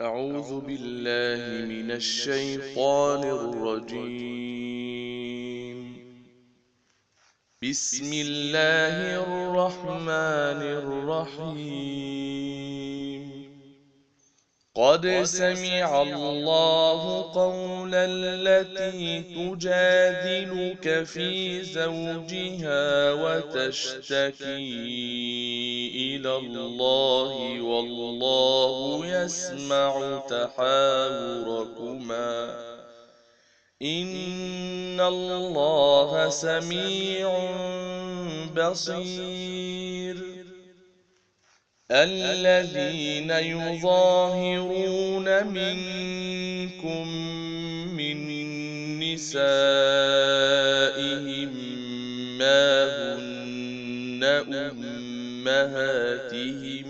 أعوذ بالله من الشيطان الرجيم. بسم الله الرحمن الرحيم. قد سمع الله قول التي تجادلك في زوجها وتشتكي إلى الله والله يسمع تحاوركما إن الله سميع بصير. الذين يظاهرون منكم من نسائهم ما هن أمهاتهم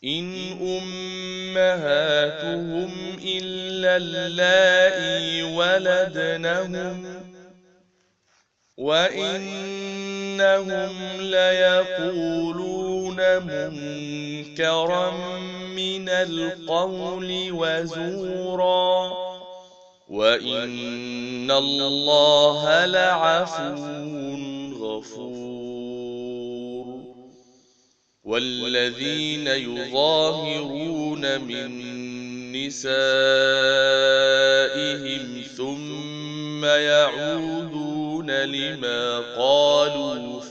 إن أمهاتهم إلا اللائي ولدنهم وإنهم ليقولون منكرا من القول وزورا وإن الله لعفو غفور. والذين يظاهرون من نسائهم ثم يعودون لما قالوا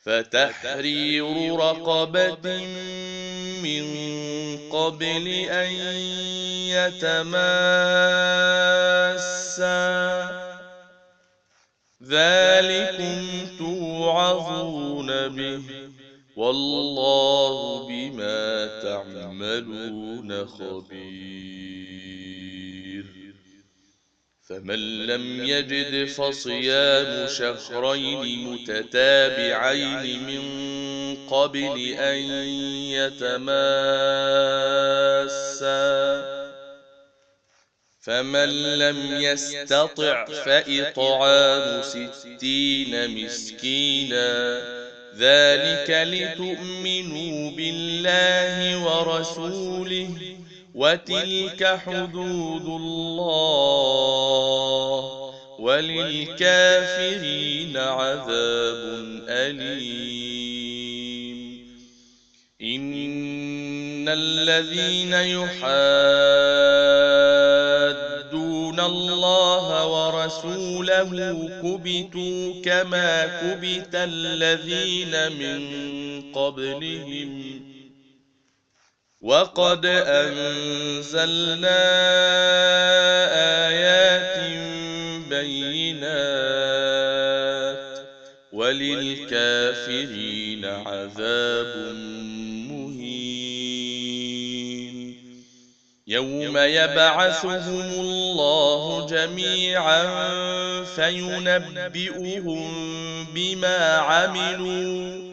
فتحرير رقبة من قبل أن يتماسا ذلكم توعظون به والله بما تعملون خبير. فمن لم يجد فصيام شهرين متتابعين من قبل أن يتماسا فمن لم يستطع فإطعام 60 مسكينا ذلك لتؤمنوا بالله ورسوله وتلك حدود الله وللكافرين عذاب أليم. إن الذين يحادون الله ورسوله كبتوا كما كبت الذين من قبلهم وقد أنزلنا آيات بينات وللكافرين عذاب مهين. يوم يبعثهم الله جميعا فينبئهم بما عملوا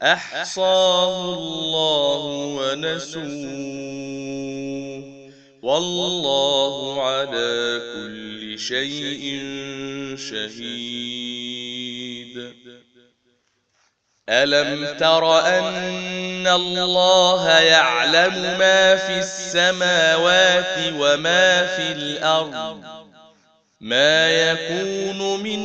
أحصاه الله ونسوه والله على كل شيء شهيد. ألم تر أن الله يعلم ما في السماوات وما في الأرض ما يكون من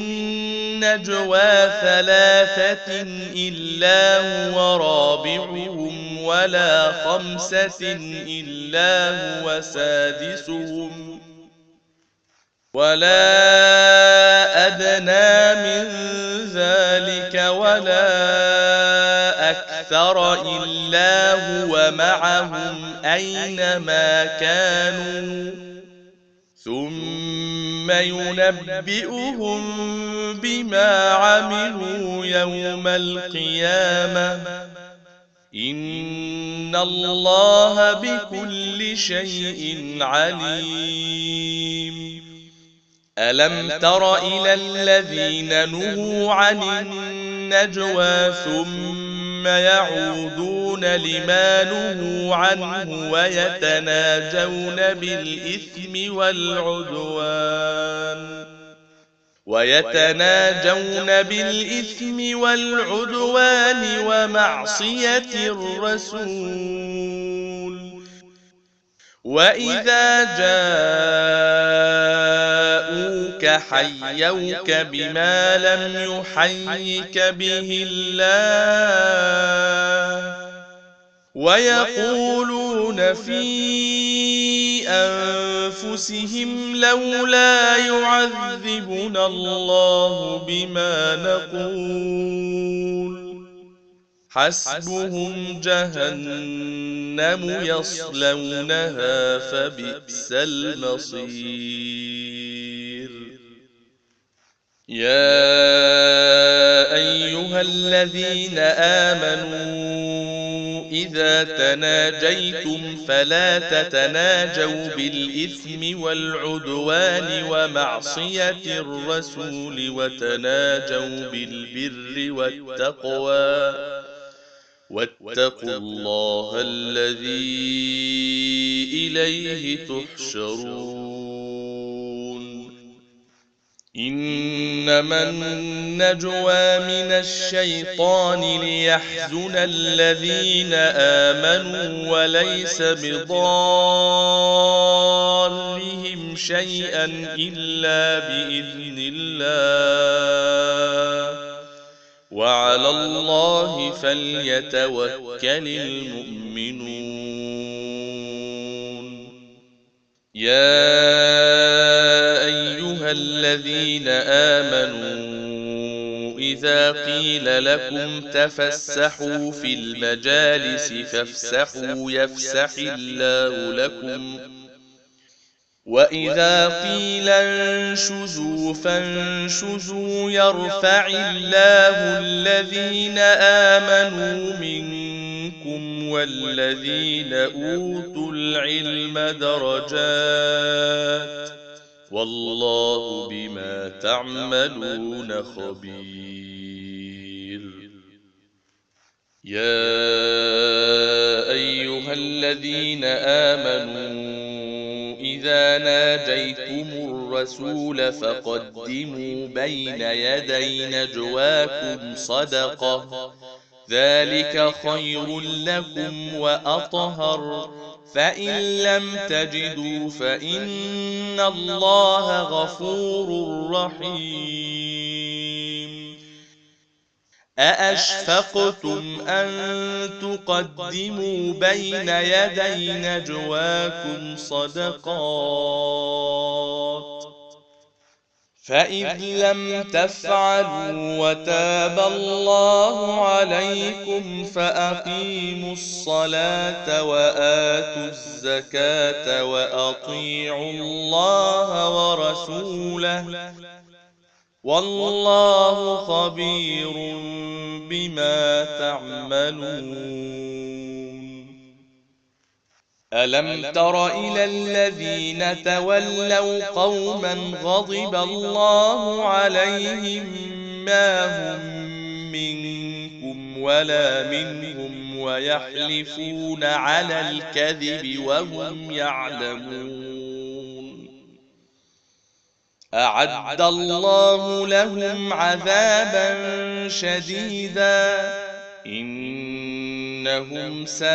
نجوى 3 إلا هو رابعهم ولا 5 إلا هو سادسهم ولا أدنى من ذلك ولا أكثر إلا هو معهم أينما كانوا ثم ينبئهم بما عملوا يوم القيامة إن الله بكل شيء عليم. ألم تر إلى الذين نهوا عن النجوى ثم يعودون لما نهوا عنه ويتناجون بالإثم والعدوان ويتناجون بالإثم والعدوان ومعصية الرسول وإذا جاءوك حيوك بما لم يحيك به الله ويقولون في أنفسهم لولا يعذبنا الله بما نقول حسبهم جهنم يصلونها فبئس المصير يا أيها الذين آمنوا إذا تناجيتم فلا تتناجوا بالإثم والعدوان ومعصية الرسول وتناجوا بالبر والتقوى واتقوا الله الذي إليه تحشرون إنما النجوى من الشيطان ليحزن الذين آمنوا وليس بضارهم شيئا إلا بإذن الله وعلى الله فليتوكل المؤمنون يا أيها الذين آمنوا إذا قيل لكم تفسحوا في المجالس فافسحوا يفسح الله لكم وإذا قيل انشزوا فانشزوا يرفع الله الذين آمنوا منكم والذين أوتوا العلم درجات والله بما تعملون خبير يا أيها الذين آمنوا إذا ناجيتم الرسول فقدموا بين يدي نجواكم صدقة ذلك خير لكم وأطهر فإن لم تجدوا فإن الله غفور رحيم أأشفقتم أن تقدموا بين يدي نجواكم صدقات فإذ لم تفعلوا وتاب الله عليكم فأقيموا الصلاة وآتوا الزكاة وأطيعوا الله ورسوله والله خبير بما تعملون ألم تر إلى الذين تولوا قوما غضب الله عليهم ما هم منكم ولا منهم ويحلفون على الكذب وهم يعلمون أعد الله لهم عذابا شديدا إنهم ساء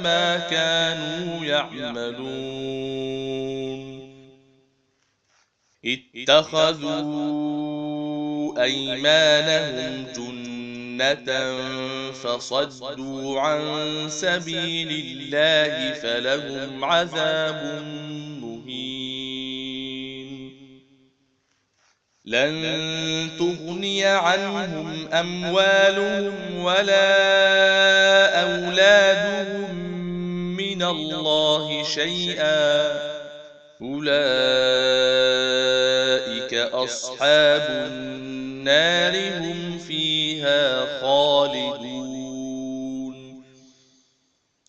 ما كانوا يعملون اتخذوا أيمانهم جنة فصدوا عن سبيل الله فلهم عذاب مهين لن تغني عنهم أموالهم ولا أولادهم من الله شيئا أولئك أصحاب النار هم فيها خالدون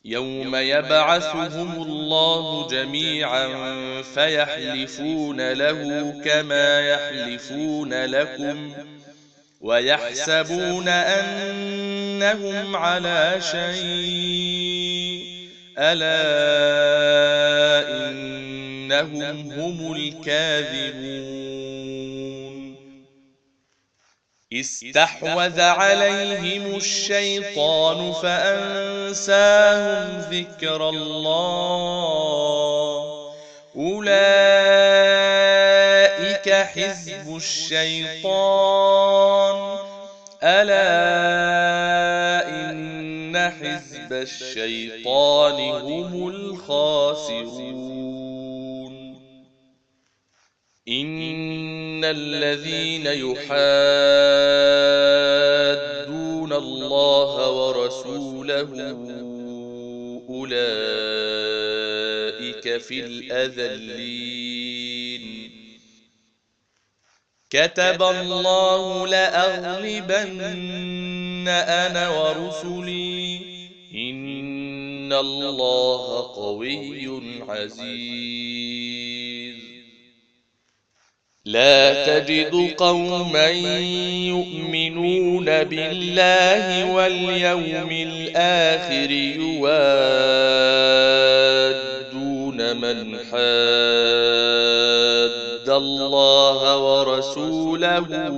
يوم يبعثهم الله جميعا فيحلفون له كما يحلفون لكم ويحسبون أنهم على شيء ألا إنهم هم الكاذبون. استحوذ عليهم الشيطان فأنساهم ذكر الله، أولئك حزب الشيطان، ألا إن حزب الشيطان هم الخاسرون. إن الذين يحادون الله ورسوله أولئك في الأذلين. كتب الله لأغلبن أنا ورسلي، إن الله قوي عزيز. لا تجد قوما يؤمنون بالله واليوم الآخر يوادون من حاد الله ورسوله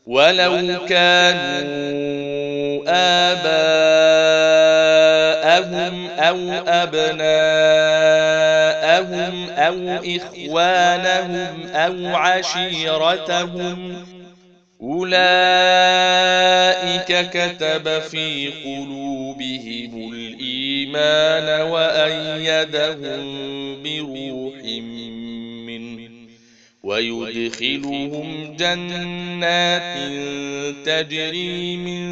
ولو كانوا آباءهم أو أبناءهم أو إخوانهم أو عشيرتهم، أولئك كتب في قلوبهم الإيمان وأيدهم بروح منه، ويدخلهم جنات تجري من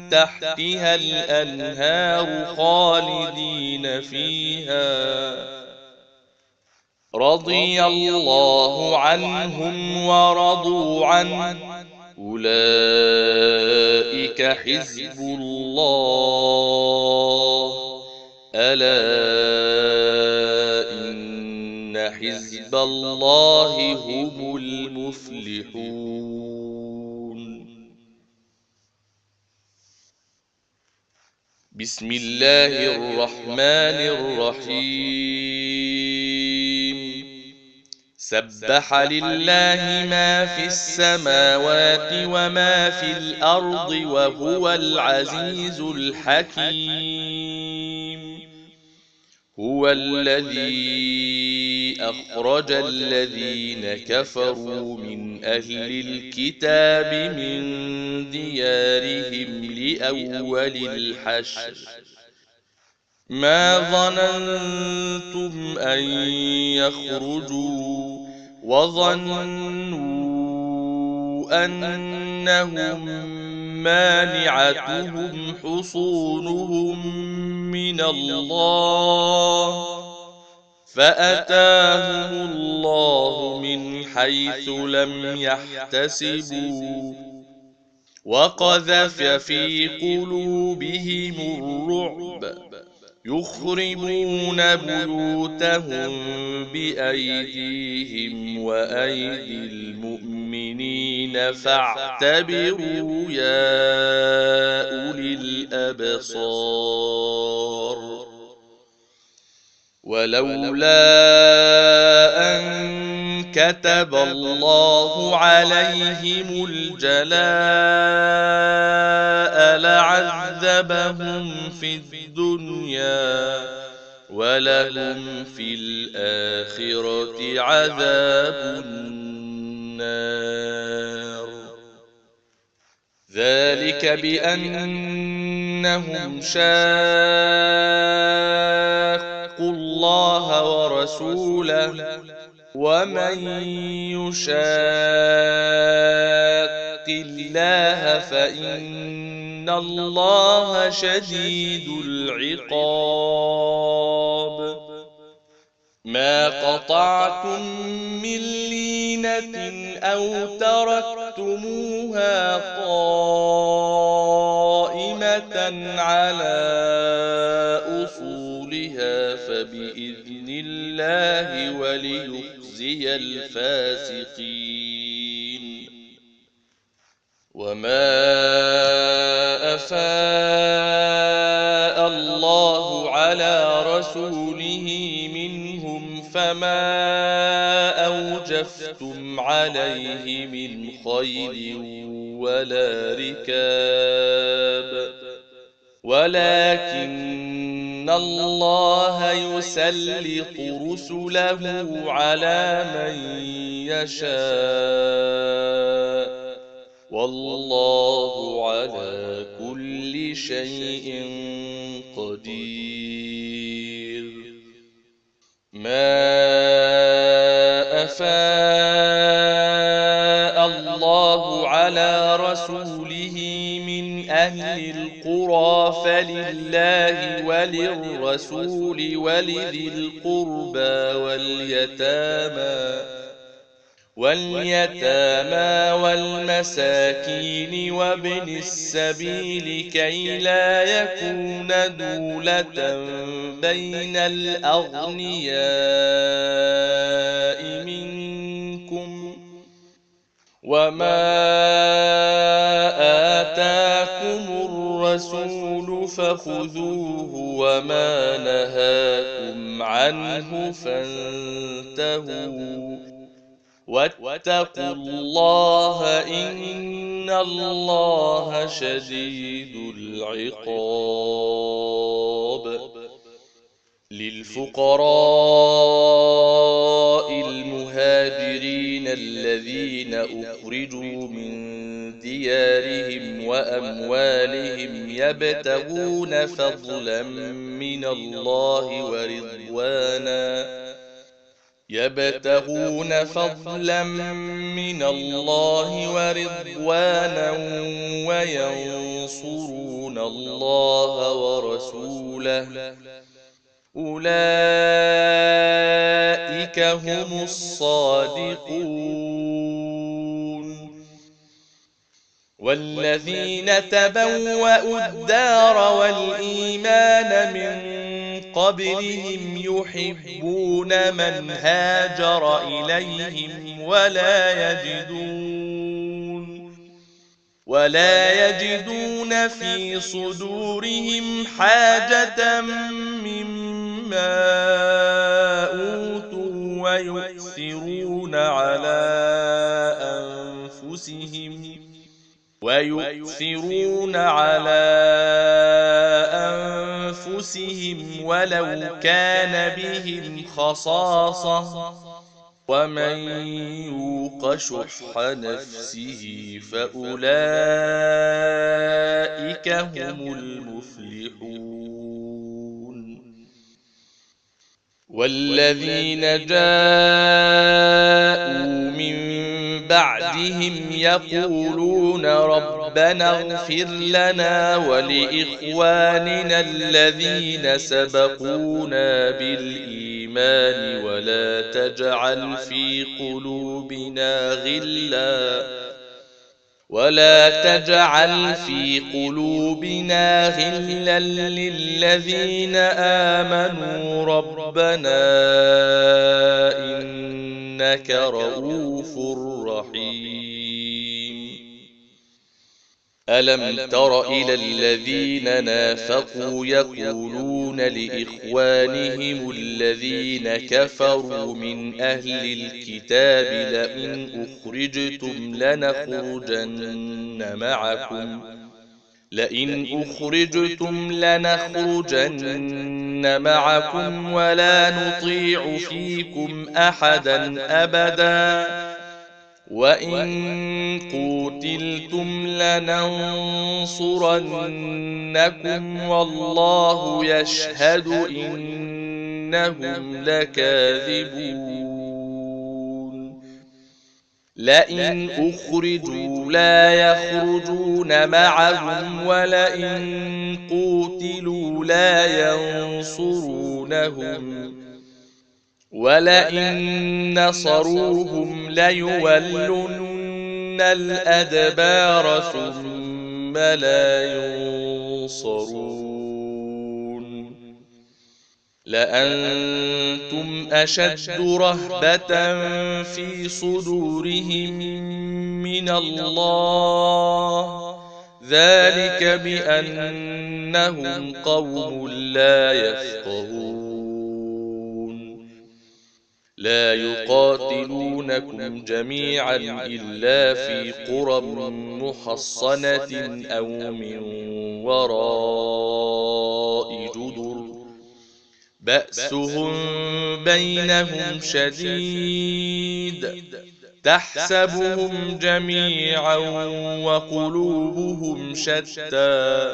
تحتها الأنهار خالدين فيها، رضي الله عنهم ورضوا عنه، أولئك حزب الله، ألا إن حزب الله هم المفلحون. بسم الله الرحمن الرحيم. سبح لله ما في السماوات وما في الأرض وهو العزيز الحكيم. هو الذي أخرج الذين كفروا من أهل الكتاب من ديارهم لأول الحشر، ما ظننتم أن يخرجوا، وظنوا أنهم مانعتهم حصونهم من الله، فأتاهم الله من حيث لم يحتسبوا، وقذف في قلوبهم الرعب، يخربون بيوتهم بأيديهم وأيدي المؤمنين، فاعتبروا يا أولي الأبصار. ولولا أن كتب الله عليهم الجلاء لعذبهم في الدنيا، ولهم في الآخرة عذاب النار. ذلك بأنهم شاقوا الله ورسوله، ومن يشاق الله فإن الله شديد العقاب. ما قطعتم من لينة أو تركتموها قائمة على أصولها فبإذن الله وليخزي الفاسقين. وما أفاء الله على رسوله أوجفتم عليه من خيل ولا ركاب، ولكن الله يسلط رسله على من يشاء، والله على كل شيء قدير. ما أفاء الله على رسوله من أهل القرى فلله وللرسول ولذي القربى واليتامى والمساكين وابن السبيل كي لا يكون دولة بين الأغنياء منكم، وما آتاكم الرسول فخذوه وما نهاكم عنه فانتهوا، واتقوا الله إن الله شديد العقاب. للفقراء المهاجرين الذين أخرجوا من ديارهم وأموالهم يبتغون فضلا من الله ورضوانا وينصرون الله ورسوله، أولئك هم الصادقون. والذين تبوأوا الدار والإيمان من قبلهم يحبون من هاجر إليهم ولا يجدون في صدورهم حاجة مما أوتوا ويؤثرون على أنفسهم ولو كان بهم خصاصة، ومن يوق شح نفسه فأولئك هم المفلحون. والذين جاءوا من بعدهم يقولون ربنا اغفر لنا ولإخواننا الذين سبقونا بالإيمان ولا تجعل في قلوبنا غلا للذين آمنوا ربنا إنك رؤوف رحيم. ألم تر إلى الذين نافقوا يقولون لإخوانهم الذين كفروا من أهل الكتاب لئن أخرجتم لنخرجن معكم ولا نطيع فيكم أحدا أبدا، وإن قوتلتم لننصرنكم والله يشهد إنهم لكاذبون. لئن أخرجوا لا يخرجون معهم ولئن قوتلوا لا ينصرونهم ولئن نصروهم ليولن الأدبار ثم لا ينصرون. لأنتم أشد رهبة في صدورهم من الله، ذلك بأنهم قوم لا يفقهون. لا يقاتلونكم جميعا إلا في قرى محصنة أو من وراء جدر بأسهم بينهم شديد تحسبهم جميعا وقلوبهم شتى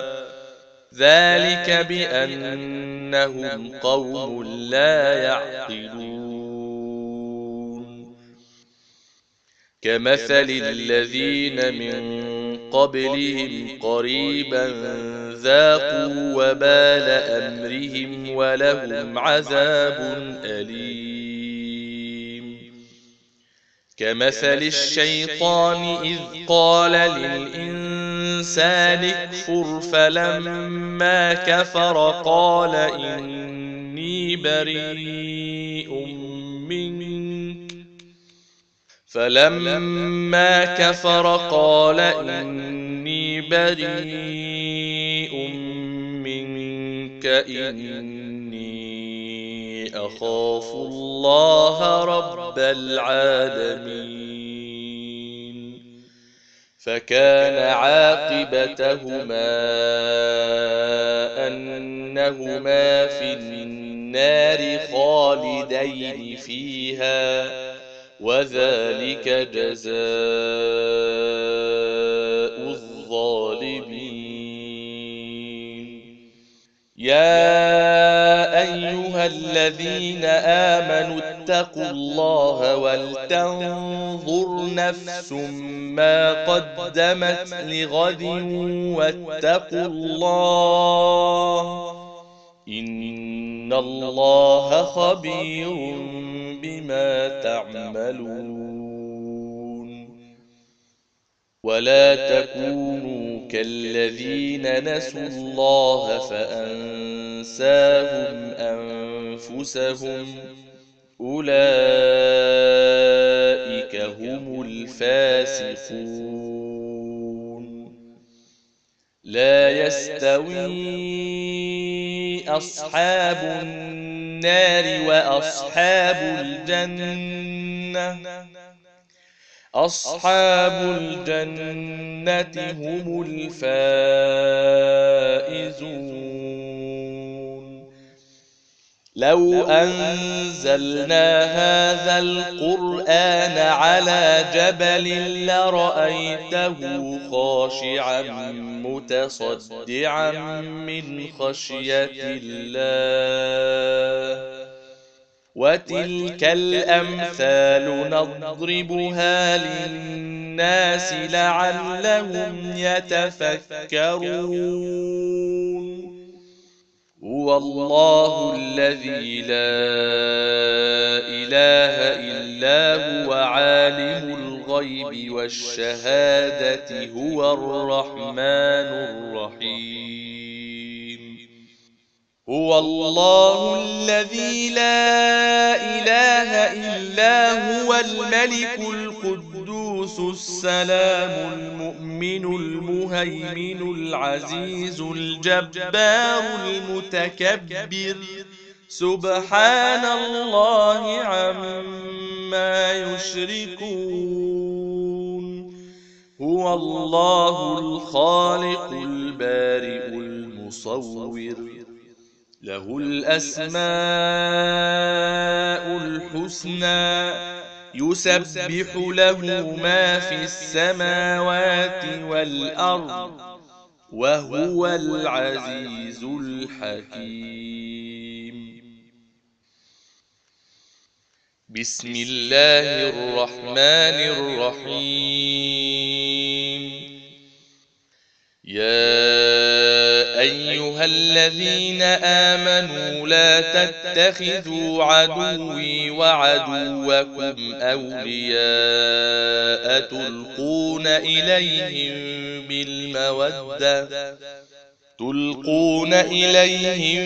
ذلك بأنهم قوم لا يعقلون كمثل الذين من قبلهم قريبا ذاقوا وبال أمرهم ولهم عذاب أليم كمثل الشيطان إذ قال للإنسان اكفر فلما كفر قال إني بريء منك إني أخاف الله رب العالمين فكان عاقبتهما أنهما في النار خالدين فيها وذلك جزاء الظالمين يا أيها الذين آمنوا اتقوا الله ولتنظر نفس ما قدمت لغد واتقوا الله إن الله خبير بما تعملون ولا تكونوا كالذين نسوا الله فأنساهم أنفسهم أولئك هم الفاسقون لا يستوي أصحاب النار وأصحاب الجنة أصحاب الجنة هم الفائزون لو أنزلنا هذا القرآن على جبل لرأيته خاشعا متصدعا من خشية الله وتلك الأمثال نضربها للناس لعلهم يتفكرون هو الله الذي لا إله إلا هو عالم الغيب والشهادة هو الرحمن الرحيم هو الله الذي لا إله إلا هو الملك القدوس السلام المؤمن المهيمن العزيز الجبار المتكبر سبحان الله عما يشركون هو الله الخالق البارئ المصور له الأسماء الحسنى يسبح له ما في السماوات والأرض وهو العزيز الحكيم بسم الله الرحمن الرحيم يا أيها الذين آمنوا لا تتخذوا عدوي وعدوكم أولياء تلقون إليهم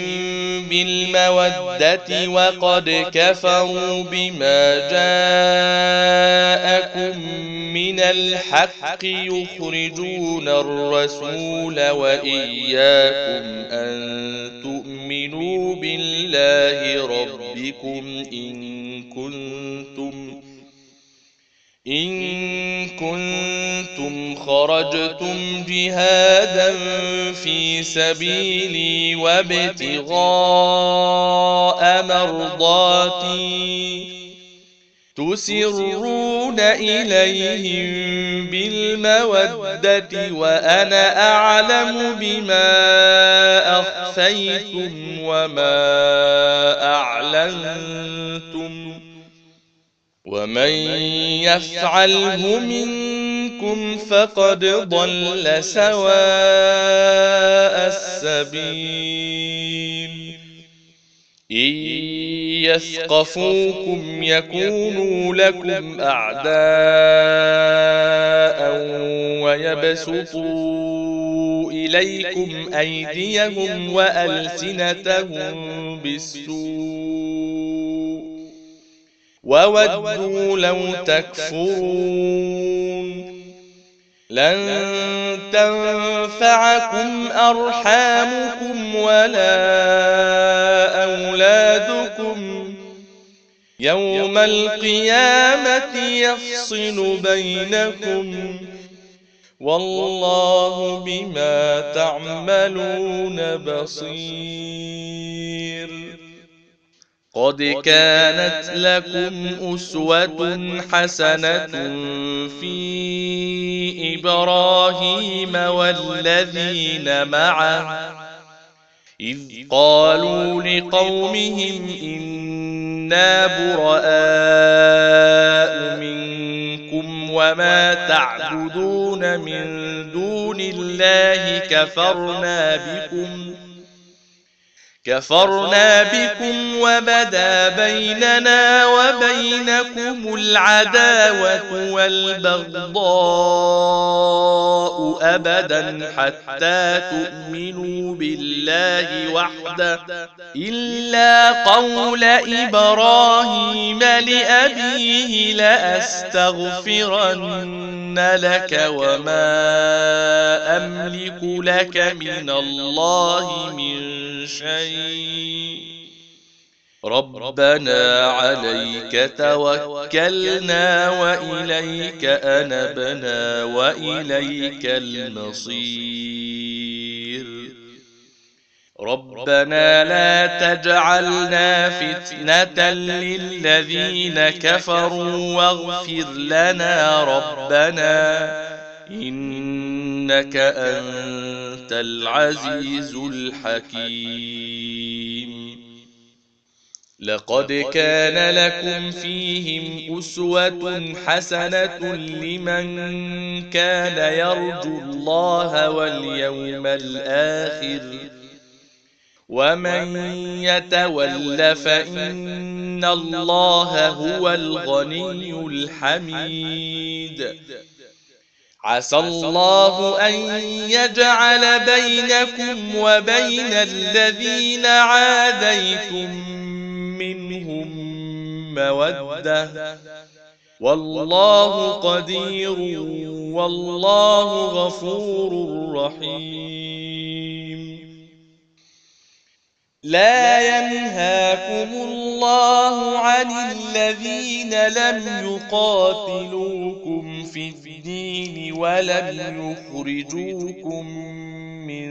بالمودة وقد كفروا بما جاءكم من الحق يخرجون الرسول وإياكم أن تؤمنوا بالله ربكم إن كنتم خرجتم جهادا في سبيلي وابتغاء مرضاتي تسرون إليهم بالمودة وأنا أعلم بما أخفيتم وما أعلنتم ومن يفعله منكم فقد ضل سواء السبيل إن يثقفوكم يكونوا لكم أعداء ويبسطوا إليكم أيديهم وألسنتهم بالسوء وودوا لو تكفرون لن تنفعكم أرحامكم ولا أولادكم يوم القيامة يفصل بينكم والله بما تعملون بصير قد كانت لكم أسوة حسنة في إبراهيم والذين معه إذ قالوا لقومهم إنا براء منكم وما تعبدون من دون الله كفرنا بكم وبدا بيننا وبينكم العداوة والبغضاء أبدا حتى تؤمنوا بالله وحده إلا قول إبراهيم لأبيه لأستغفرن لك وما أملك لك من الله من شيء ربنا عليك توكلنا وإليك أنبنا وإليك المصير ربنا لا تجعلنا فتنة للذين كفروا واغفر لنا ربنا إنك أنت العزيز الحكيم لقد كان لكم فيهم أسوة حسنة لمن كان يرجو الله واليوم الآخر ومن يتول فإن الله هو الغني الحميد عسى الله أن يجعل بينكم وبين الذين عاديتم منهم مودة والله قدير والله غفور رحيم لا ينهاكم الله عن الذين لم يقاتلوكم في الدين ولم يخرجوكم من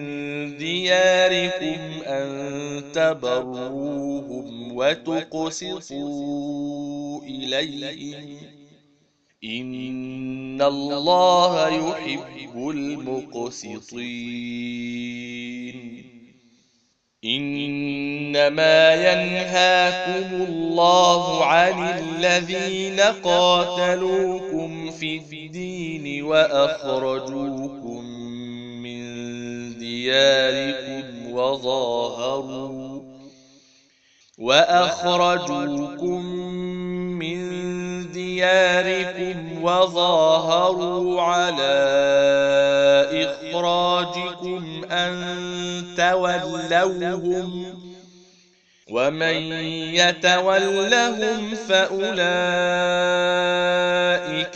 دياركم أن تبروهم وتقسطوا إليهم إن الله يحب المقسطين إنما ينهاكم الله عن الذين قاتلوكم في الدين وأخرجوكم من دياركم وظاهروا على إخراجكم أن تولوهم ومن يتولهم فأولئك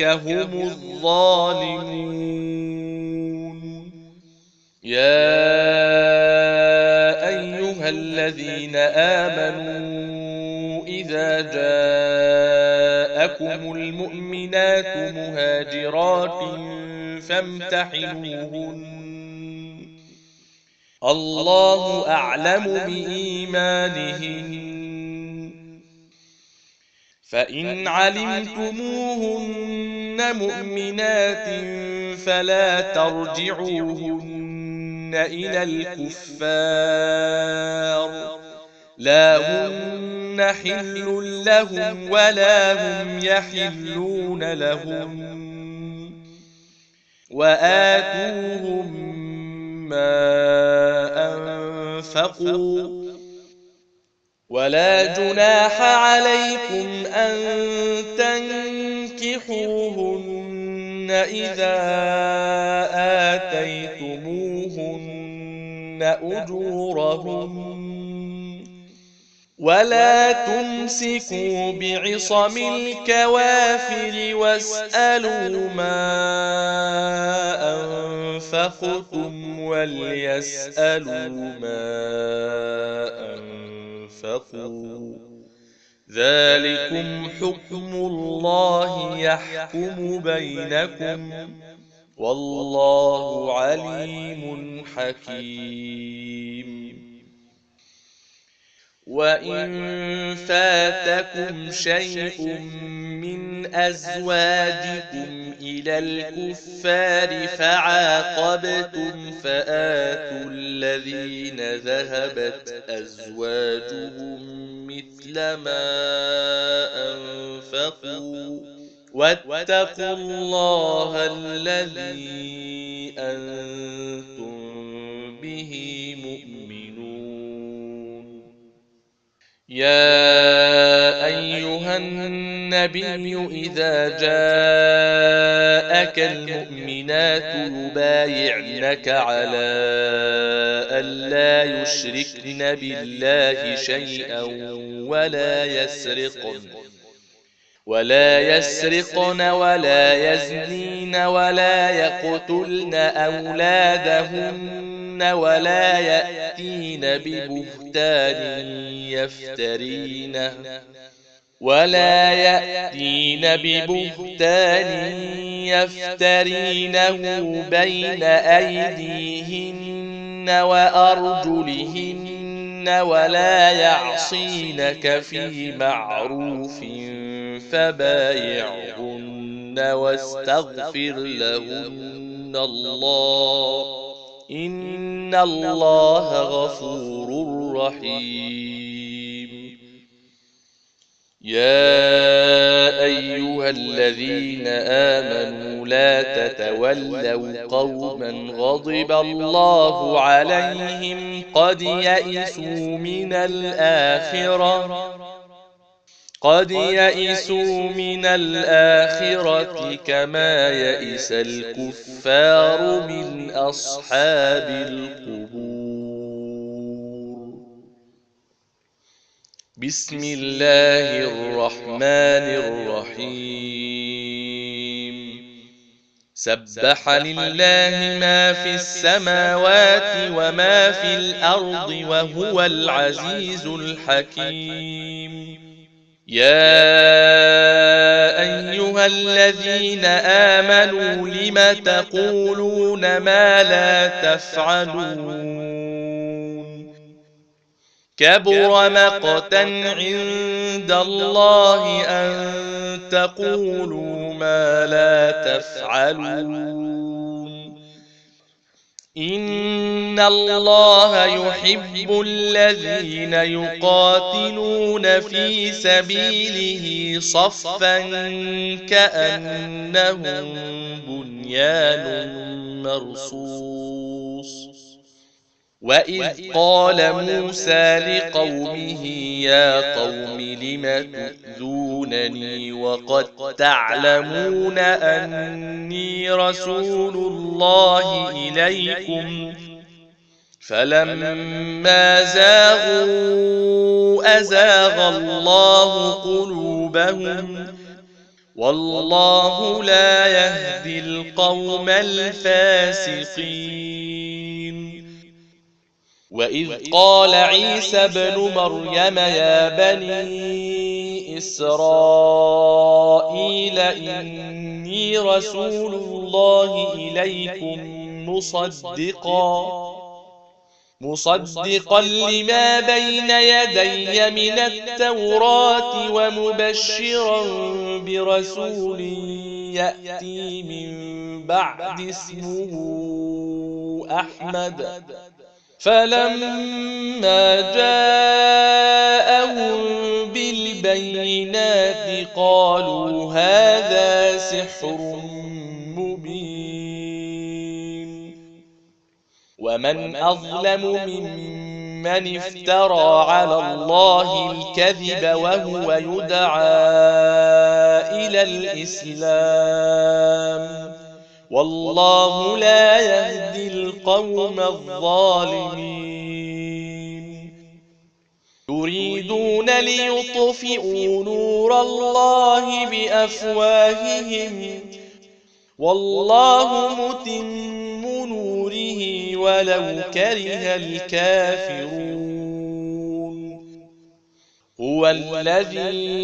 هم الظالمون يا أيها الذين آمنوا إذا جاءكم جاءكم المؤمنات مهاجرات فامتحنوهن الله أعلم بإيمانهن فإن علمتموهن مؤمنات فلا ترجعوهن إلى الكفار لا هن حل لهم ولا هم يحلون لهم وآتوهم ما أنفقوا ولا جناح عليكم أن تنكحوهن إذا آتيتموهن أجورهن ولا تمسكوا بعصم الكوافر واسألوا ما أنفقتم وليسألوا ما أنفقوا ذلكم حكم الله يحكم بينكم والله عليم حكيم وإن فاتكم شيء من أزواجكم إلى الكفار فعاقبتم فآتوا الذين ذهبت أزواجهم مثل ما أنفقوا واتقوا الله الذي أنتم به مؤمنون يا أيها النبي إذا جاءك المؤمنات يبايعنك على ألا يشركن بالله شيئا ولا يسرقن ولا يزنين ولا يقتلن أولادهن ولا يأتين ببهتان يفترينه بين أيديهن وأرجلهن ولا يعصينك في معروف فبايعهن واستغفر لهن الله إن الله غفور رحيم يا أيها الذين آمنوا لا تتولوا قوما غضب الله عليهم قد يئسوا من الآخرة كما يئس الكفار من أصحاب القبور بسم الله الرحمن الرحيم سبح لله ما في السماوات وما في الأرض وهو العزيز الحكيم يا أيها الذين آمنوا لم تقولون ما لا تفعلون كبر مقتا عند الله أن تقولوا ما لا تفعلون إن الله يحب الذين يقاتلون في سبيله صفا كأنهم بنيان مرصوص وإذ قال موسى لقومه يا قوم لم تؤذونني وقد تعلمون أني رسول الله إليكم فلما زاغوا أزاغ الله قلوبهم والله لا يهدي القوم الفاسقين وإذ قال عيسى ابن مريم يا بني إسرائيل إني رسول الله إليكم مصدقا لما بين يدي من التوراة ومبشرا برسول يأتي من بعد اسمه أحمد. فلما جاءهم بالبينات قالوا هذا سحر مبين. ومن أظلم ممن افترى على الله الكذب وهو يدعى إلى الإسلام والله لا يهدي القوم الظالمين. يريدون ليطفئوا نور الله بأفواههم والله متم نوره ولو كره الكافرون. هو الذي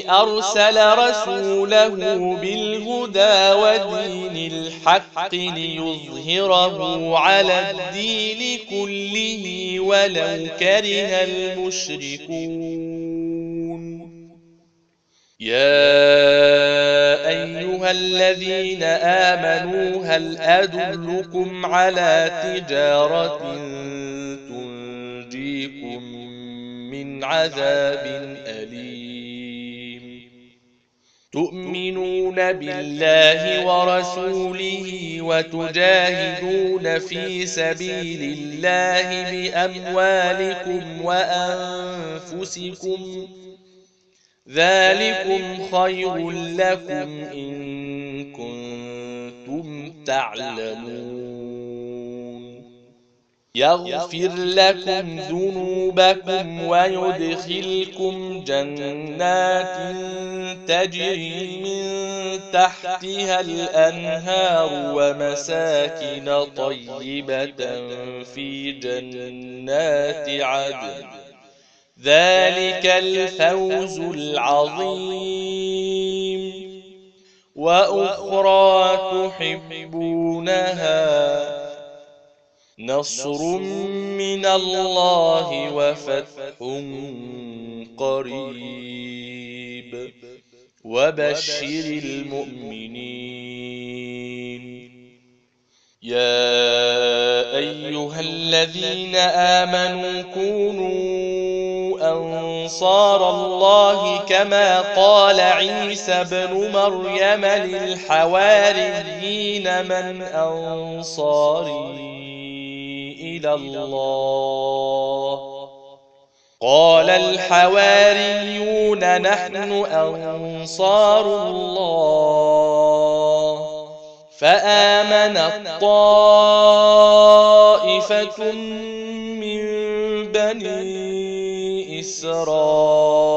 أرسل رسوله بالهدى ودين الحق ليظهره على الدين كله ولو كره المشركون. يا أيها الذين آمنوا هل أدلكم على تجارة تنجيكم من عذاب أليم. تؤمنون بالله ورسوله وتجاهدون في سبيل الله بأموالكم وأنفسكم ذلكم خير لكم إن كنتم تعلمون. يغفر لكم ذنوبكم ويدخلكم جنات تجري من تحتها الأنهار ومساكن طيبة في جنات عدن ذلك الفوز العظيم. وأخرى تحبونها نصر من الله وفتح قريب وبشر المؤمنين. يا أيها الذين آمنوا كونوا أنصار الله كما قال عيسى بن مريم للحواريين من أنصاري إلى الله؟ قال الحواريون نحن أنصار الله. فآمنت طائفة من بني إسرائيل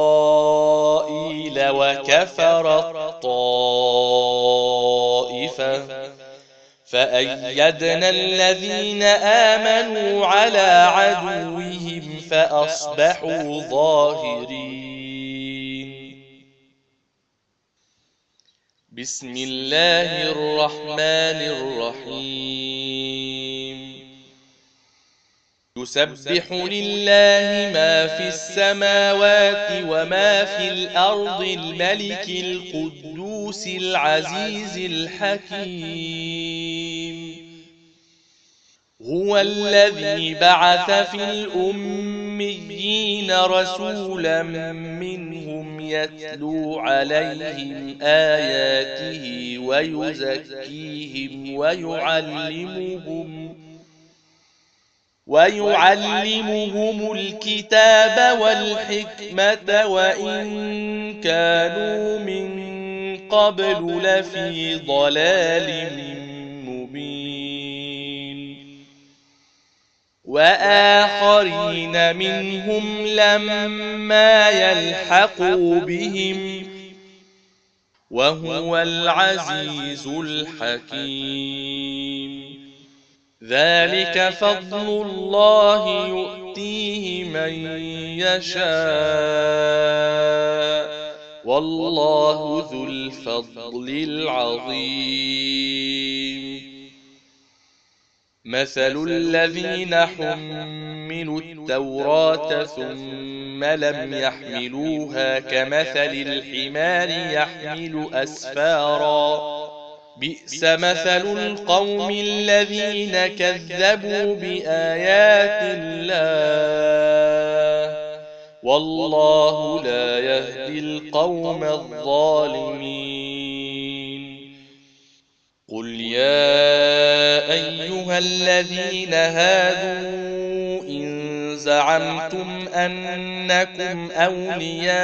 وكفرت طائفة فأيدنا الذين آمنوا على عدوهم فأصبحوا ظاهرين. بسم الله الرحمن الرحيم. يسبح لله ما في السماوات وما في الأرض الملك القدوس العزيز الحكيم. هو الذي بعث في الأميين رسولا منهم يتلو عليهم آياته ويزكيهم ويعلمهم الكتاب والحكمة وإن كانوا من قبل لفي ضلال مبين. وآخرين منهم لما يلحقوا بهم وهو العزيز الحكيم. ذلك فضل الله يؤتيه من يشاء والله ذو الفضل العظيم. مثل الذين حملوا التوراة ثم لم يحملوها كمثل الحمار يحمل أسفارا بئس مثل القوم الذين كذبوا بآيات الله والله لا يهدي القوم الظالمين. قل يا أيها الذين هادوا إن زعمتم أنكم أولياء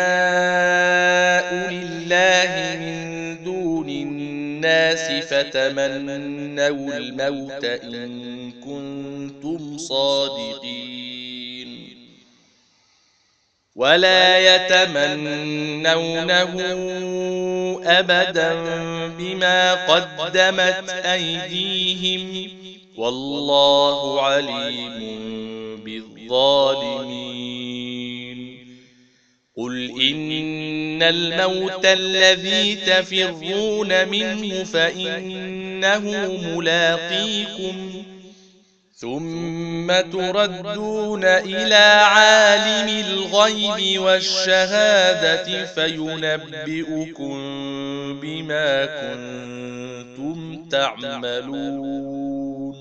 لله من دون الناس فتمنوا الموت إن كنتم صادقين ولا يتمنونه أبدا بما قدمت أيديهم والله عليم بالظالمين. قل إن الموت الذي تفرون منه فإنه ملاقيكم ثم تردون إلى عالم الغيب والشهادة فينبئكم بما كنتم تعملون.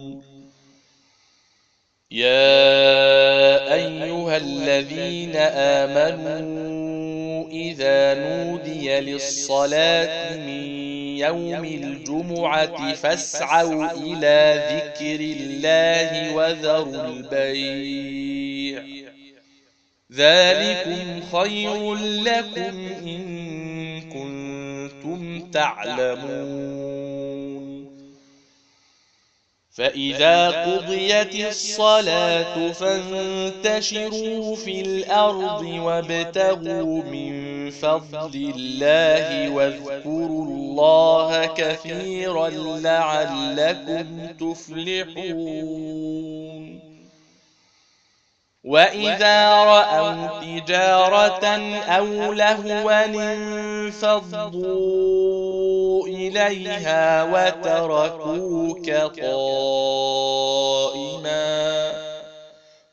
يا أيها الذين آمنوا إذا نودي للصلاة من يوم الجمعة فاسعوا إلى ذكر الله وذروا البيع ذلكم خير لكم إن كنتم تعلمون. فإذا قضيت الصلاة فانتشروا في الأرض وابتغوا من فضل الله واذكروا الله كثيرا لعلكم تفلحون. وإذا رأوا تجارة أو لهوا انفضوا إليها وتركوك قائما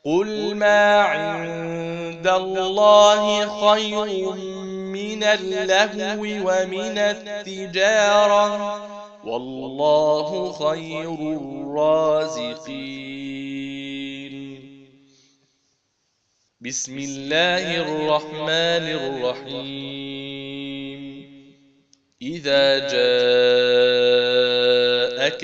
قل ما عند الله خير من اللهو ومن التجارة والله خير الرازقين. بسم الله الرحمن الرحيم. إذا جاءك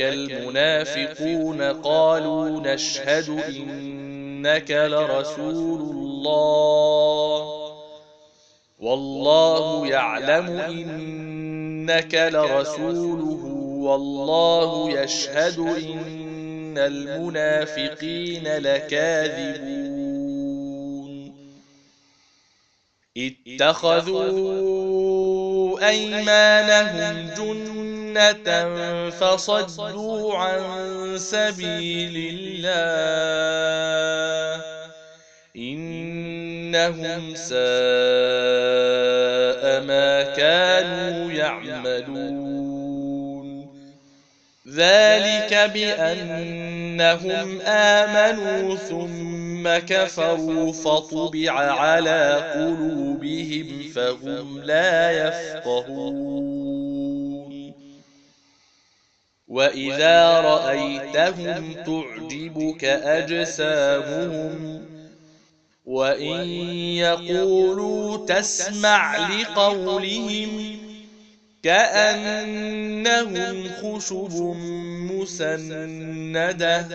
المنافقون قالوا نشهد إنك لرسول الله والله يعلم إنك لرسوله والله يشهد إن المنافقين لكاذبون. اتخذوا أيمانهم جنة فصدوا عن سبيل الله إنهم ساء ما كانوا يعملون. ذلك بأنهم آمنوا ثم كفروا فطبع على قلوبهم فهم لا يفقهون. وإذا رأيتهم تعجبك أجسامهم وإن يقولوا تسمع لقولهم كأنهم خشب مسندة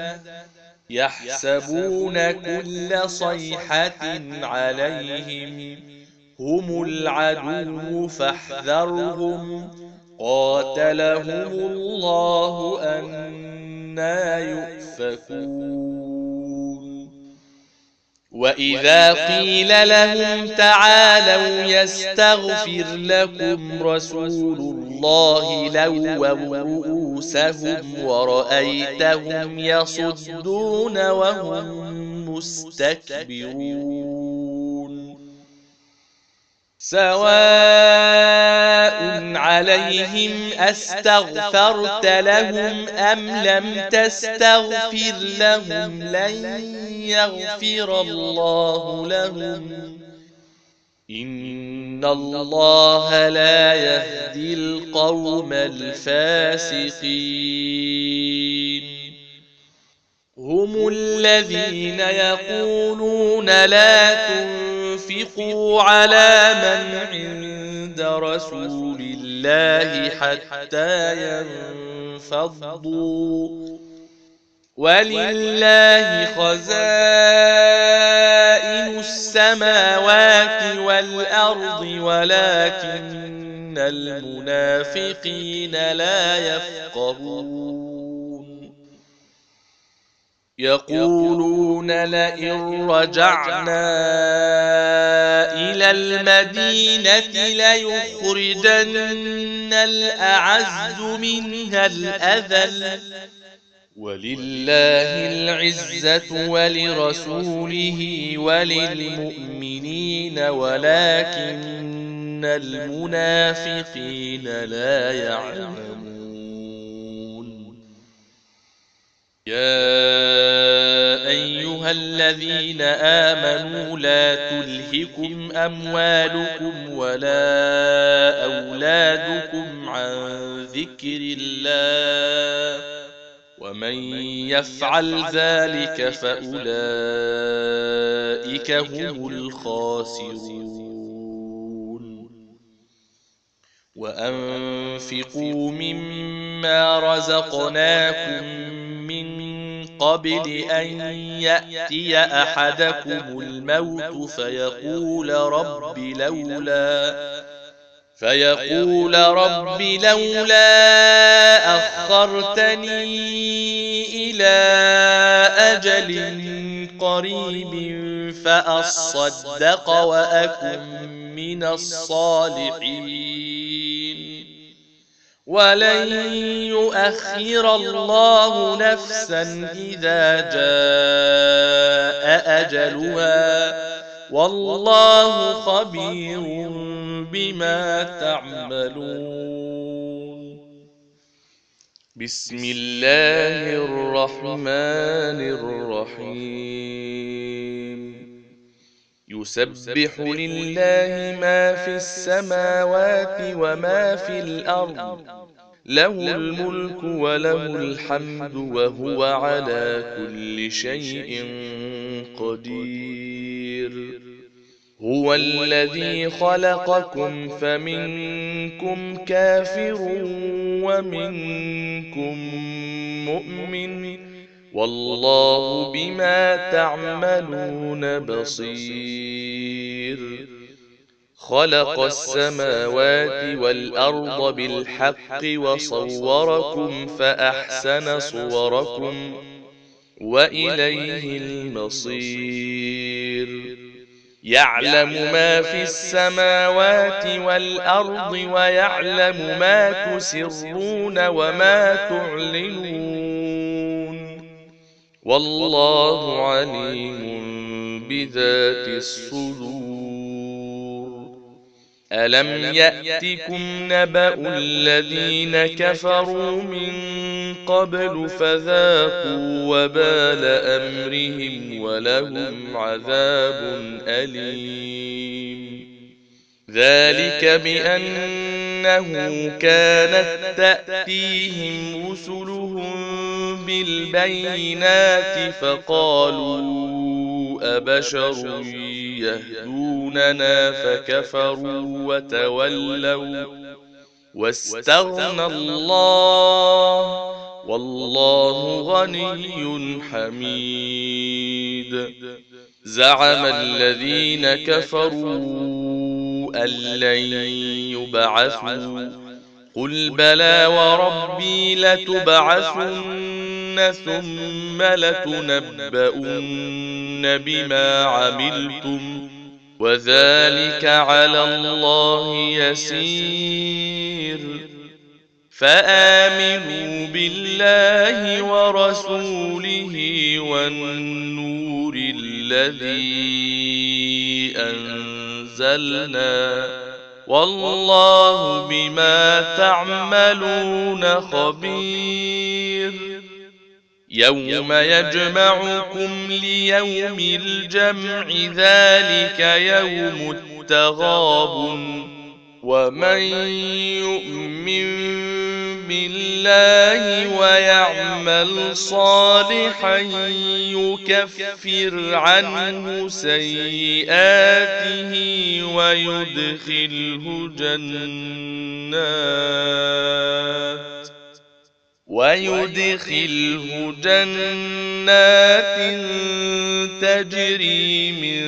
يحسبون كل صيحة عليهم هم العدو فاحذرهم قاتلهم الله أنى يؤفكون. وإذا قيل لهم تعالوا يستغفر لكم رسول الله لووا رؤوسهم ورأيتهم يصدون وهم مستكبرون. سواء عليهم أستغفرت لهم أم لم تستغفر لهم لن يغفر الله لهم إن الله لا يهدي القوم الفاسقين هم الذين يقولون لا تنفقوا على من عند رسول الله حتى ينفضوا ولله خزائن السماوات والأرض ولكن المنافقين لا يفقهون يقولون لئن رجعنا إلى المدينة ليخرجن الأعز منها الأذل ولله العزة ولرسوله وللمؤمنين ولكن المنافقين لا يعلمون يا أيها الذين آمنوا لا تلهكم أموالكم ولا أولادكم عن ذكر الله ومن يفعل ذلك فأولئك هم الخاسرون وأنفقوا مما رزقناكم من قبل أن يأتي أحدكم الموت فيقول رب لولا أخرتني إلى أجل قريب فأصدق وأكن من الصالحين ولن يؤخر الله نفسا إذا جاء أجلها والله خبير بما تعملون بسم الله الرحمن الرحيم يسبح لله ما في السماوات وما في الأرض له الملك وله الحمد وهو على كل شيء قدير هو الذي خلقكم فمنكم كافر ومنكم مؤمن والله بما تعملون بصير خلق السماوات والأرض بالحق وصوركم فأحسن صوركم وإليه المصير يعلم ما في السماوات والأرض ويعلم ما تسرون وما تعلنون والله عليم بذات الصدور ألم يأتكم نبأ الذين كفروا من قبل فذاقوا وبال أمرهم ولهم عذاب أليم ذلك بأنه كانت تأتيهم رسلهم بالبينات فقالوا أبشر يهدوننا فكفروا وتولوا واستغنى الله والله غني حميد زعم الذين كفروا أن لن يبعثوا قل بلى وربي لتبعثن ثم لتنبؤن بما عملتم وذلك على الله يسير فآمنوا بالله ورسوله والنور الذي أنزلنا أنزلنا والله بما تعملون خبير. يوم يجمعكم ليوم الجمع ذلك يوم التغابن ومن يؤمن بالله ويعمل صالحا يكفر عنه سيئاته ويدخله جنات تجري من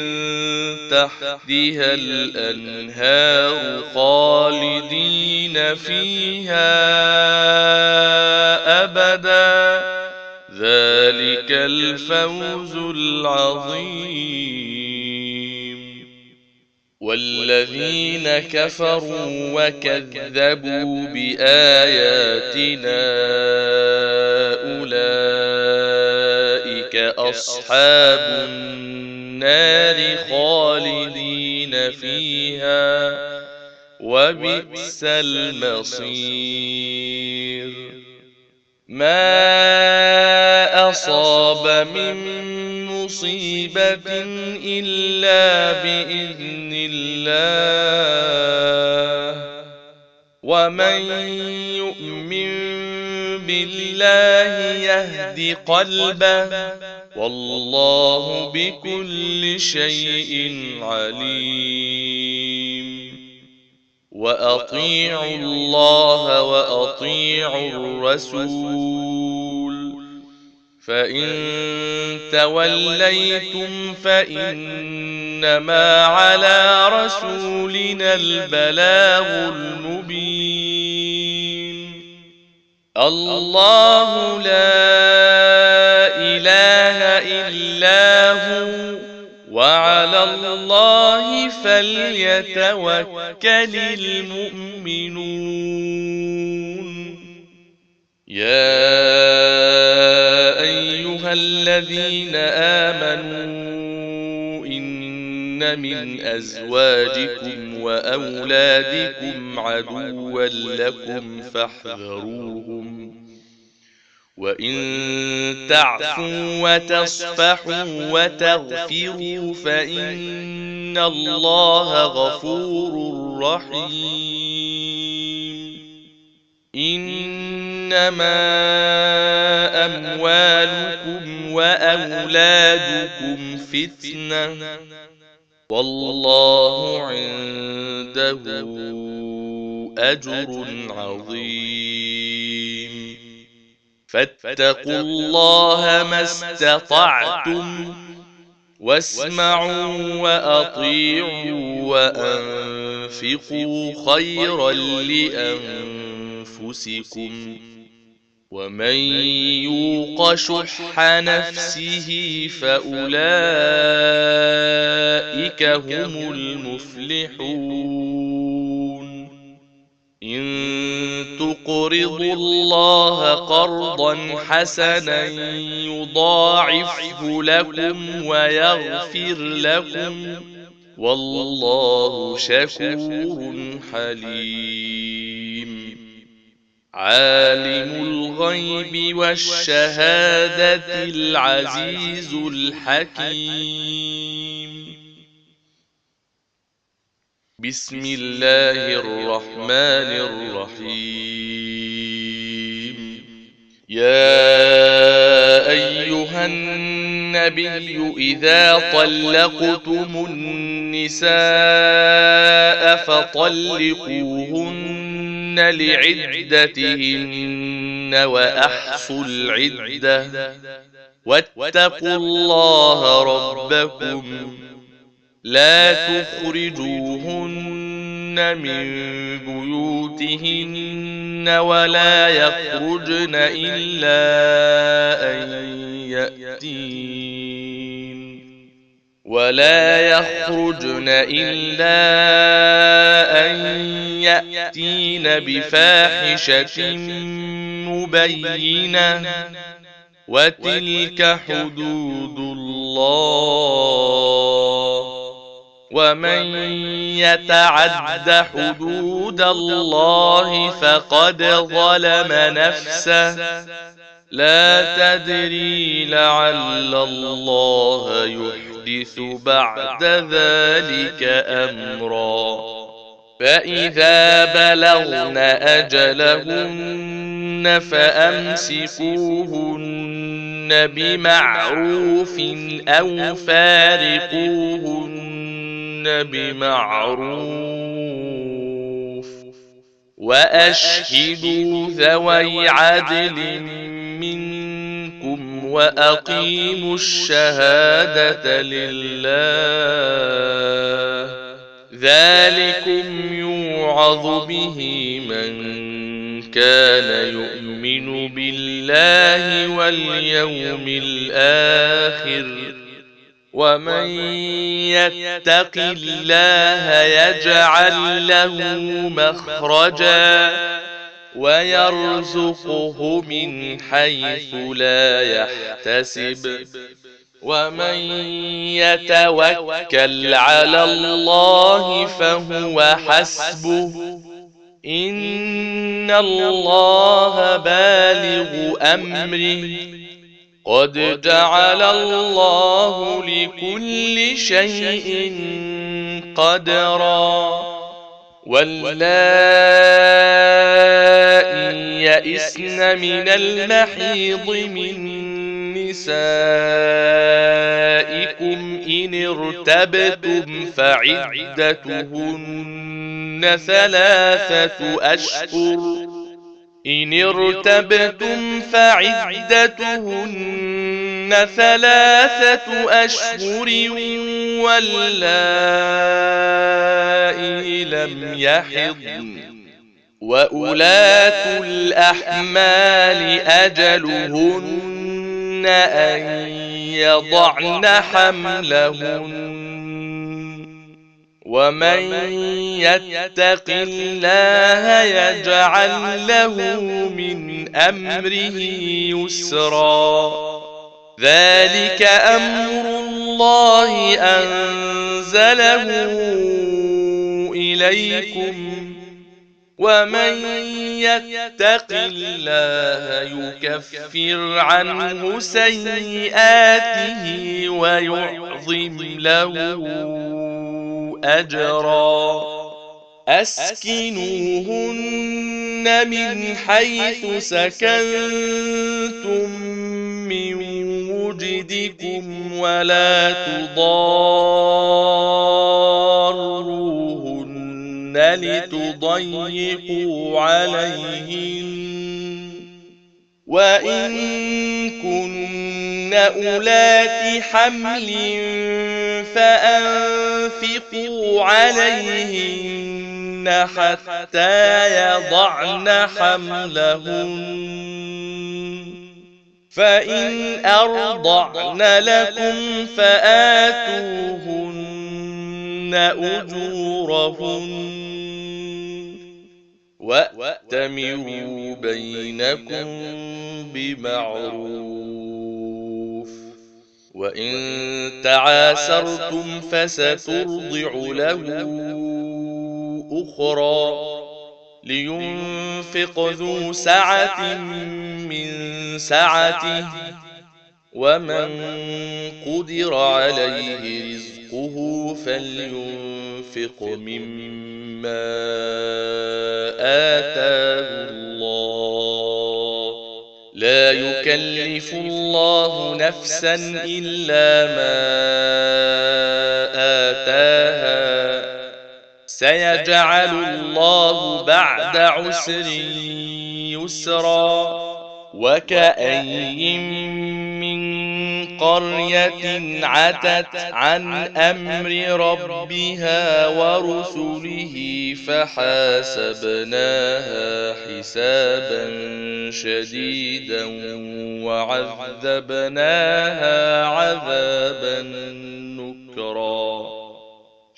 تحتها الأنهار خالدين فيها أبدا ذلك الفوز العظيم. والذين كفروا وكذبوا بآياتنا أولئك أصحاب النار خالدين فيها وبئس المصير. ما أصاب من مصيبة إلا بإذن الله ومن يؤمن بالله يهد قلبه والله بكل شيء عليم. وأطيعوا الله وأطيعوا الرسول فإن توليتم فإنما على رسولنا البلاغ المبين. الله لا إله إلا هو وعلى الله فليتوكل المؤمنون. يا أيها الذين آمنوا إن من أزواجكم وأولادكم عدوا لكم فاحذروهم وإن تعفوا وتصفحوا وتغفروا فإن الله غفور رحيم. إنما أموالكم وأولادكم فتنة والله عنده أجر عظيم. فاتقوا الله ما استطعتم واسمعوا وأطيعوا وأنفقوا خيرا لأنفسكم ومن يوق شح نفسه فأولئك هم المفلحون. إن تقرضوا الله قرضا حسنا يضاعفه لكم ويغفر لكم والله شكور حليم. عالم الغيب والشهادة العزيز الحكيم. بسم الله الرحمن الرحيم. يا أيها النبي إذا طلقتم النساء فطلقوهن لعدتهن وأحصوا العدة واتقوا الله ربكم لا تخرجوهن من بيوتهن ولا يخرجن إلا أن يأتين بفاحشة مبينة وتلك حدود الله ومن يتعد حدود الله فقد ظلم نفسه لا تدري لعل الله يحدث بعد ذلك أمرا فإذا بلغن أجلهن فأمسكوهن بمعروف أو فارقوهن بمعروف وأشهدوا ذوي عدل منكم وأقيموا الشهادة لله ذلكم يوعظ به من كان يؤمن بالله واليوم الآخر ومن يتق الله يجعل له مخرجا ويرزقه من حيث لا يحتسب ومن يتوكل على الله فهو حسبه إن الله بالغ أمره قد جعل الله لكل شيء قدرا واللائي يئسن من المحيض من نسائكم إن ارتبتم فعدتهن ثلاثة أشهر واللائي لم يحضن وأولاة الأحمال أجلهن أن يضعن حملهن ومن يتق الله يجعل له من أمره يسرا ذلك أمر الله أنزله إليكم ومن يتق الله يكفر عنه سيئاته ويعظم له أجرا أسكنوهن من حيث سكنتم من وجدكم ولا تضاروهن لتضيقوا عليهن وإن كن أولات حمل فأنفقوا عليهن حتى يضعن حملهن فإن أرضعن لكم فآتوهن أجورهن وأتمروا بينكم بمعروف وإن تعاسرتم فسترضع له أخرى لينفق ذو سعة من سعته ومن قدر عليه رزقه فلينفق مما آتاه الله لا يكلف الله نفسا إلا ما آتاها سيجعل الله بعد عسر يسرا وكأين من قرية عتت عن أمر ربها ورسله فحاسبناها حسابا شديدا وعذبناها عذابا نكرا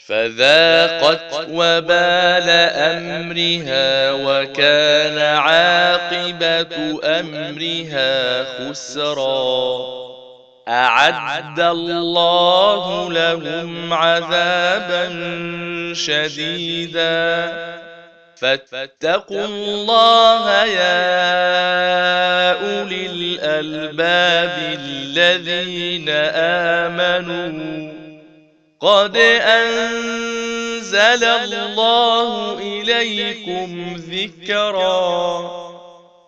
فذاقت وبال أمرها وكان عاقبة أمرها خسرا أعد الله لهم عذابا شديدا فاتقوا الله يا أولي الألباب الذين آمنوا قد أنزل الله إليكم ذكرا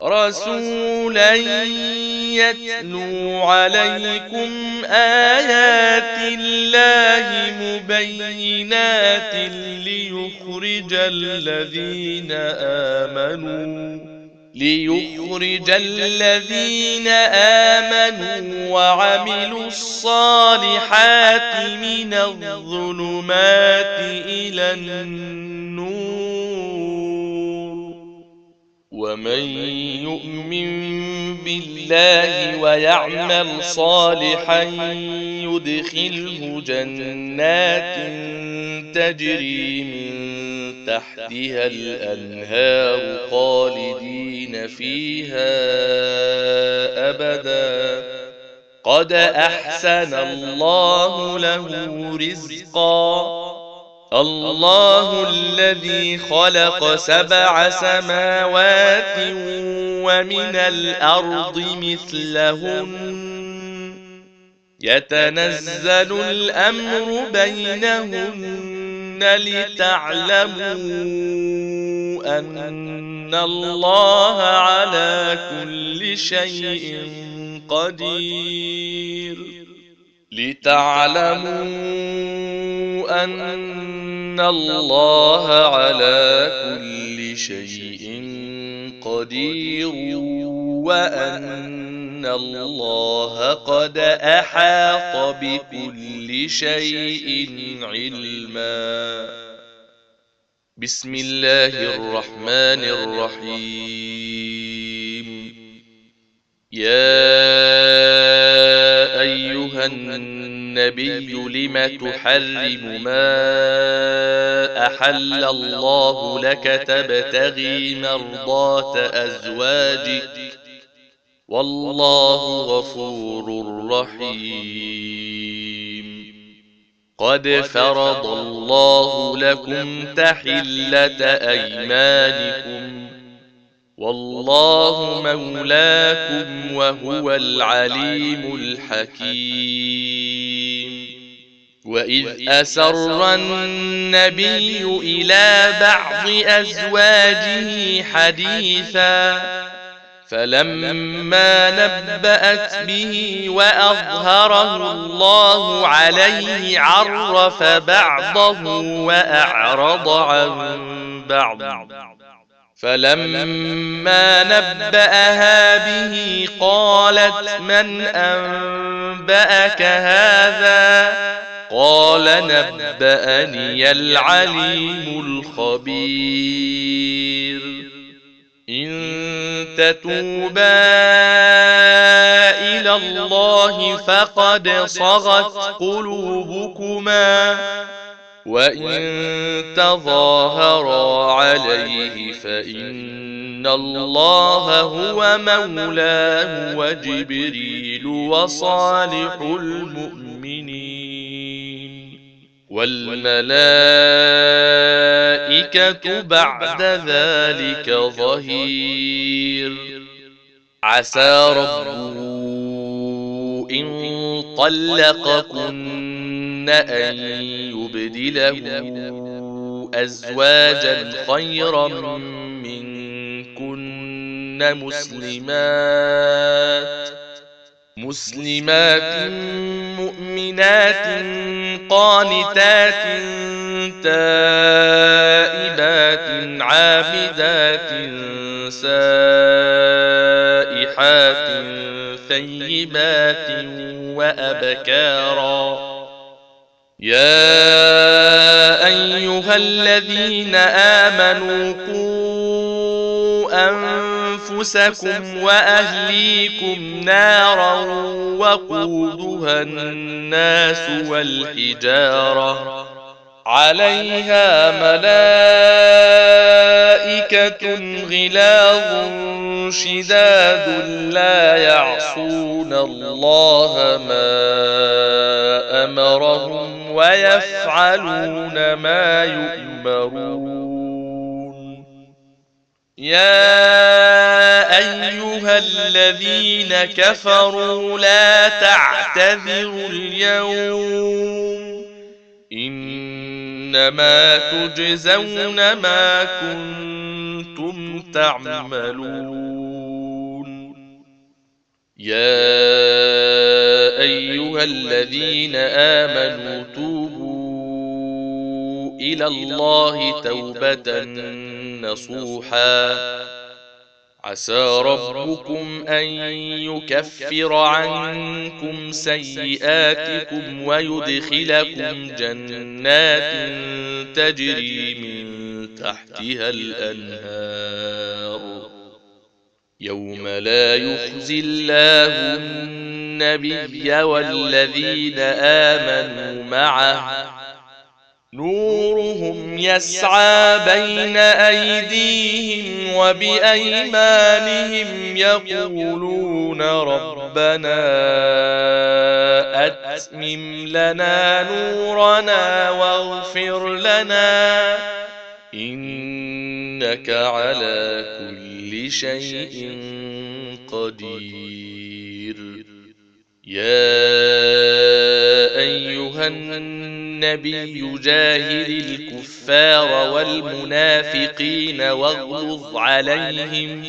رسولا يتلو عليكم آيات الله مبينات ليخرج الذين آمنوا وعملوا الصالحات من الظلمات إلى النور ومن يؤمن بالله ويعمل صالحا يدخله جنات تجري من تحتها الأنهار خالدين فيها أبدا قد أحسن الله له رزقا الله الذي خلق 7 سماوات ومن الأرض مثلهن يتنزل الأمر بينهن لتعلموا أن الله على كل شيء قدير وأن الله قد أحاط بكل شيء علما. بسم الله الرحمن الرحيم. يا أيها النبي لم تحرم ما أحل الله لك تبتغي مرضات أزواجك والله غفور رحيم. قد فرض الله لكم تحلة أيمانكم والله مولاكم وهو العليم الحكيم. وإذ أسر النبي إلى بعض أزواجه حديثا فلما نبأت به وأظهره الله عليه عرف بعضه وأعرض عن بعض فلما نبأها به قالت من أنبأك هذا قال نبأني العليم الخبير. إن تتوبا إلى الله فقد صغت قلوبكما وإن تظاهرا عليه فإن الله هو مولاه وجبريل وصالح المؤمنين والملائكة بعد ذلك ظهير. عسى ربه إن طلقكن أن يبدله أزواجا خيرا منكن مسلمات مؤمنات قانتات تائبات عابدات سائحات ثيبات وأبكارا. يا أيها الذين آمنوا قوا أنفسكم وأهليكم نارا وقودها الناس والحجارة عليها ملائكة غلاظ شداد لا يعصون الله ما أمرهم ويفعلون ما يؤمرون. يا أيها الذين كفروا لا تعتذروا اليوم إنما تجزون ما كنتم تعملون. يا أيها الذين آمنوا توبوا إلى الله توبة نصوحا عسى ربكم أن يكفر عنكم سيئاتكم ويدخلكم جنات تجري من تحتها الأنهار يوم لا يخزي الله النبي والذين آمنوا معه نورهم يسعى بين أيديهم وبأيمانهم يقولون ربنا أتمم لنا نورنا واغفر لنا إنك على كل شيء قدير. يا أيها النبي جاهد الكفار والمنافقين واغلظ عليهم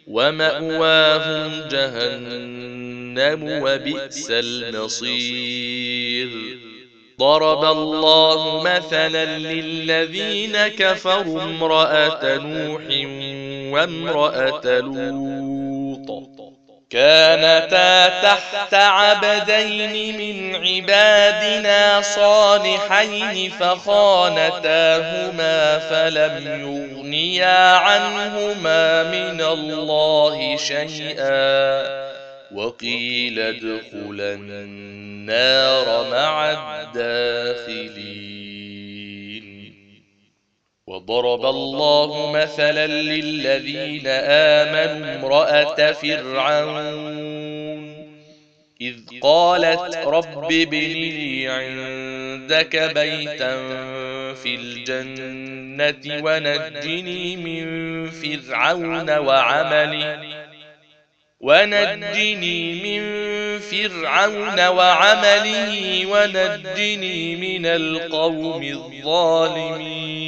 ومأواهم جهنم وبئس المصير. ضرب الله مثلا للذين كفروا امرأة نوح وامرأة لوط كانتا تحت عبدين من عبادنا صالحين فخانتاهما فلم يغنيا عنهما من الله شيئا وقيل ادخلا النار مع الداخلين. وضرب الله مثلا للذين آمنوا امرأة فرعون إذ قالت رب ابن لي عندك بيتا في الجنة ونجني من فرعون وعمله ونجني من القوم الظالمين.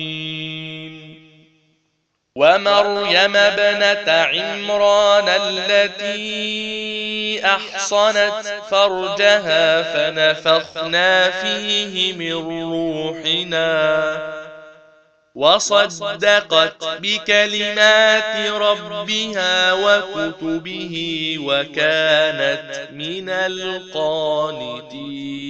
ومريم ابنة عمران التي أحصنت فرجها فنفخنا فيه من روحنا وصدقت بكلمات ربها وكتبه وكانت من القانتين.